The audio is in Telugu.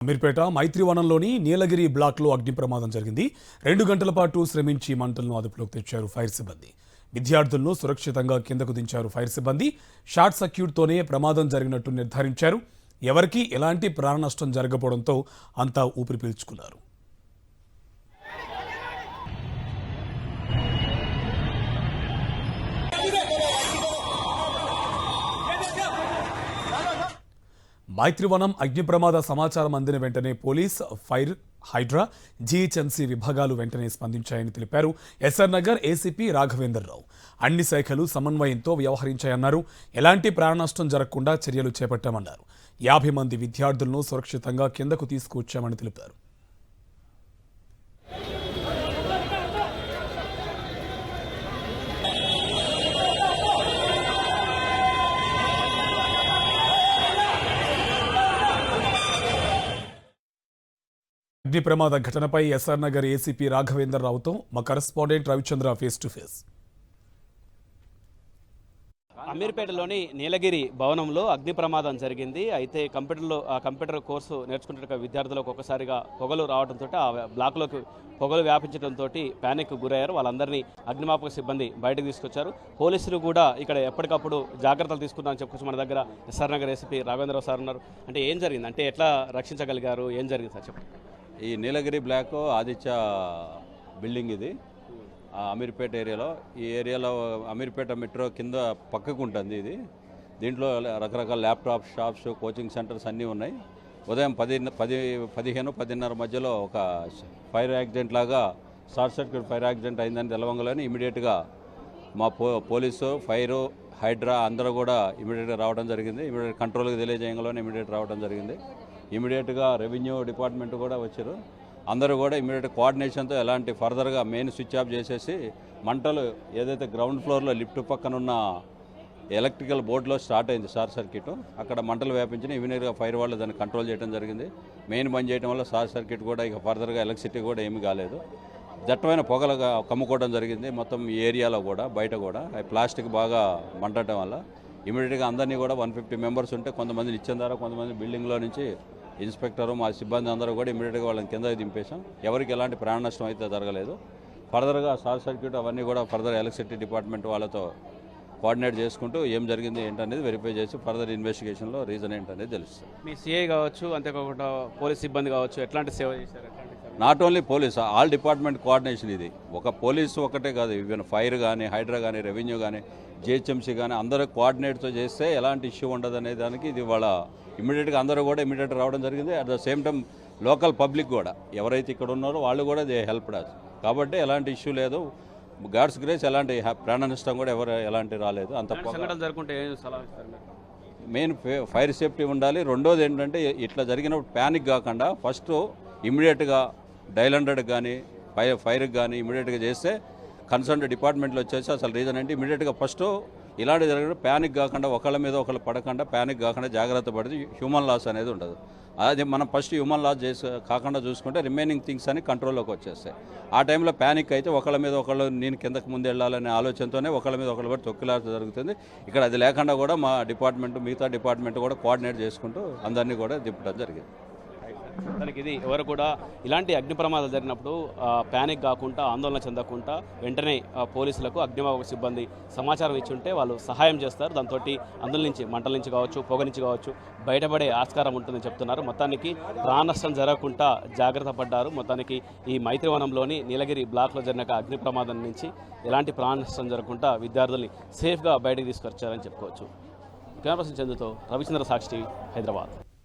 అమీర్పేట మైత్రివనంలోని నీలగిరి బ్లాక్లో అగ్ని ప్రమాదం జరిగింది. 2 గంటల పాటు శ్రమించి మంటలను అదుపులోకి తెచ్చారు ఫైర్ సిబ్బంది. విద్యార్థులను సురక్షితంగా కిందకు దించారు ఫైర్ సిబ్బంది. షార్ట్ సర్క్యూట్తోనే ప్రమాదం జరిగినట్టు నిర్ధారించారు. ఎవరికీ ఎలాంటి ప్రాణ నష్టం జరగకపోవడంతో అంతా ఊపిరి పీల్చుకున్నారు. మైత్రివనం అగ్ని ప్రమాద సమాచారం అందిన వెంటనే పోలీస్, ఫైర్, హైడ్రా, జీహెచ్ఎంసీ విభాగాలు వెంటనే స్పందించాయని తెలిపారు ఎస్ఆర్ నగర్ ఏసీపీ రాఘవేంద్రరావు. అన్ని శాఖలు సమన్వయంతో వ్యవహరించాయన్నారు. ఎలాంటి ప్రాణ నష్టం జరగకుండా చర్యలు చేపట్టామన్నారు. 50 మంది విద్యార్థులను సురక్షితంగా కిందకు తీసుకువచ్చామని తెలిపారు. అగ్ని ప్రమాద ఘటనపై ఎస్ఆర్ నగర్ ఏసీపీ రాఘవేంద్రరావుతో మా correspondent Ravichandra face to face. అమీర్పేటలోని నీలగిరి భవనంలో అగ్ని ప్రమాదం జరిగింది. అయితే కంప్యూటర్ కోర్సు నేర్చుకుంటున్న విద్యార్థులకు ఒక్కసారిగా పొగలు రావడంతో ఆ బ్లాక్లోకి పొగలు వ్యాపించడంతో ప్యానిక్ గురయ్యారు. వాళ్ళందరినీ అగ్నిమాపక సిబ్బంది బయటకు తీసుకొచ్చారు. పోలీసులు కూడా ఇక్కడ ఎప్పటికప్పుడు జాగ్రత్తలు తీసుకున్నారని చెప్పుకోవచ్చు. మన దగ్గర ఎస్ఆర్ నగర్ ఏసీపీ రాఘవేంద్రరావు సార్ ఉన్నారు. అంటే ఏం జరిగింది, అంటే ఎట్లా రక్షించగలిగారు, ఏం జరిగింది సార్ చెప్పండి. ఈ నీలగిరి బ్లాక్ ఆదిత్య బిల్డింగ్ ఇది అమీర్పేట ఏరియాలో. ఈ ఏరియాలో అమీర్పేట మెట్రో కింద పక్కకు ఉంటుంది ఇది. దీంట్లో రకరకాల ల్యాప్టాప్ షాప్స్, కోచింగ్ సెంటర్స్ అన్నీ ఉన్నాయి. ఉదయం 10-10:30 మధ్యలో ఒక ఫైర్ యాక్సిడెంట్ లాగా షార్ట్ సర్క్యూట్ ఫైర్ యాక్సిడెంట్ అయిందని తెలవంగానే ఇమీడియట్గా మా పోలీసు, ఫైరు, హైడ్రా అందరూ కూడా ఇమీడియట్గా రావడం జరిగింది. ఇమీడియట్ కంట్రోల్కి తెలియజేయడంలోనే ఇమీడియట్ రావడం జరిగింది. ఇమీడియట్గా రెవెన్యూ డిపార్ట్మెంట్ కూడా వచ్చారు. అందరూ కూడా ఇమీడియట్ కోఆర్డినేషన్తో ఎలాంటి ఫర్దర్గా మెయిన్ స్విచ్ ఆఫ్ చేసేసి మంటలు ఏదైతే గ్రౌండ్ ఫ్లోర్లో లిఫ్ట్ పక్కన ఉన్న ఎలక్ట్రికల్ బోర్డులో స్టార్ట్ అయింది షార్ట్ సర్క్యూట్. అక్కడ మంటలు వ్యాపించిన ఇమీడియట్గా ఫైర్ వాళ్ళు దాన్ని కంట్రోల్ చేయడం జరిగింది. మెయిన్ బంద్ చేయడం వల్ల షార్ట్ సర్క్యూట్ కూడా ఇక ఫర్దర్గా ఎలక్ట్రిసిటీ కూడా ఏమీ కాలేదు. దట్టమైన పొగలుగా కమ్ముకోవడం జరిగింది మొత్తం ఈ ఏరియాలో కూడా, బయట కూడా. ప్లాస్టిక్ బాగా మంటడం వల్ల ఇమీడియట్గా అందరినీ కూడా 150 మెంబర్స్ ఉంటే కొంతమందిని ఇచ్చిన ద్వారా కొంతమంది బిల్డింగ్లో నుంచి ఇన్స్పెక్టరు, మా సిబ్బంది అందరూ కూడా ఇమీడియట్గా వాళ్ళని కిందకి దింపేశాం. ఎవరికి ఎలాంటి ప్రాణ నష్టం అయితే జరగలేదు. ఫర్దర్గా షార్ట్ సర్క్యూట్ అవన్నీ కూడా ఫర్దర్ ఎలక్ట్రిసిటీ డిపార్ట్మెంట్ వాళ్ళతో కోఆర్డినేట్ చేసుకుంటూ ఏం జరిగింది ఏంటనేది వెరిఫై చేసి ఫర్దర్ ఇన్వెస్టిగేషన్లో రీజన్ ఏంటనేది తెలుస్తుంది. మీ సిఐ కావచ్చు, అంతేకాకుండా పోలీస్ సిబ్బంది కావచ్చు, ఎట్లాంటి సేవ చేశారు? Not only police, all department coordination ఇది. ఒక పోలీసు ఒకటే కాదు, ఈవెన్ ఫైర్ కానీ, హైడ్రా కానీ, రెవెన్యూ కానీ, జిహెచ్ఎంసీ కానీ అందరూ కోఆర్డినేట్తో చేస్తే ఎలాంటి ఇష్యూ ఉండదు అనే దానికి ఇది వాళ్ళ ఇమీడియట్గా అందరూ కూడా ఇమీడియట్ రావడం జరిగింది. At the same time local public కూడా ఎవరైతే ఇక్కడ ఉన్నారో వాళ్ళు కూడా దే హెల్ప్ డాస్. కాబట్టి ఎలాంటి ఇష్యూ లేదు. గాడ్స్ గ్రేస్ ఎలాంటి ప్రాణ నష్టం కూడా ఎవరు ఎలాంటి రాలేదు. అంత జరుగుతుంటే మెయిన్ ఫైర్ సేఫ్టీ ఉండాలి. రెండోది ఏంటంటే ఇట్లా జరిగినప్పుడు ప్యానిక్ కాకుండా ఫస్ట్ ఇమీడియట్గా డైల్ 100 కానీ ఫైర్కి కానీ ఇమీడియట్గా చేస్తే కన్సర్న్ డిపార్ట్మెంట్లో వచ్చేసి అసలు రీజన్ అంటే ఇమీడియట్గా ఫస్ట్ ఇలాంటి జరిగిన ప్యానిక్ కాకుండా ఒకళ్ళ మీద ఒకళ్ళు పడకుండా ప్యానిక్ కాకుండా జాగ్రత్త పడితే హ్యూమన్ లాస్ అనేది ఉండదు. అది మనం ఫస్ట్ హ్యూమన్ లాస్ కాకుండా చూసుకుంటే రిమైనింగ్ థింగ్స్ అని కంట్రోల్లోకి వచ్చేస్తాయి. ఆ టైంలో ప్యానిక్ అయితే ఒకళ్ళ మీద ఒకళ్ళు నేను కిందకు ముందు వెళ్ళాలనే ఆలోచనతోనే ఒకళ్ళ మీద ఒకళ్ళు కూడా తొక్కిలాట జరుగుతుంది. ఇక్కడ అది లేకుండా కూడా మా డిపార్ట్మెంట్, మిగతా డిపార్ట్మెంట్ కూడా కోఆర్డినేట్ చేసుకుంటూ అందరినీ కూడా దింపడం జరిగింది. దానికి ఇది ఎవరు కూడా ఇలాంటి అగ్ని ప్రమాదాలు జరిగినప్పుడు ప్యానిక్ కాకుండా, ఆందోళన చెందకుండా వెంటనే పోలీసులకు, అగ్నిమాపక సిబ్బంది సమాచారం ఇచ్చి ఉంటే వాళ్ళు సహాయం చేస్తారు. దాంతో అందుల నుంచి, మంటల నుంచి కావచ్చు, పొగ నుంచి కావచ్చు బయటపడే ఆస్కారం ఉంటుందని చెప్తున్నారు. మొత్తానికి ప్రాణ నష్టం జరగకుండా జాగ్రత్త పడ్డారు. మొత్తానికి ఈ మైత్రివనంలోని నీలగిరి బ్లాక్లో జరిగిన అగ్ని ప్రమాదం నుంచి ఎలాంటి ప్రాణ నష్టం జరగకుండా విద్యార్థుల్ని సేఫ్గా బయటకు తీసుకొచ్చారని చెప్పుకోవచ్చు. కెమెరా పర్సన్ చందుతో రవిచంద్ర, సాక్షి టీవీ, హైదరాబాద్.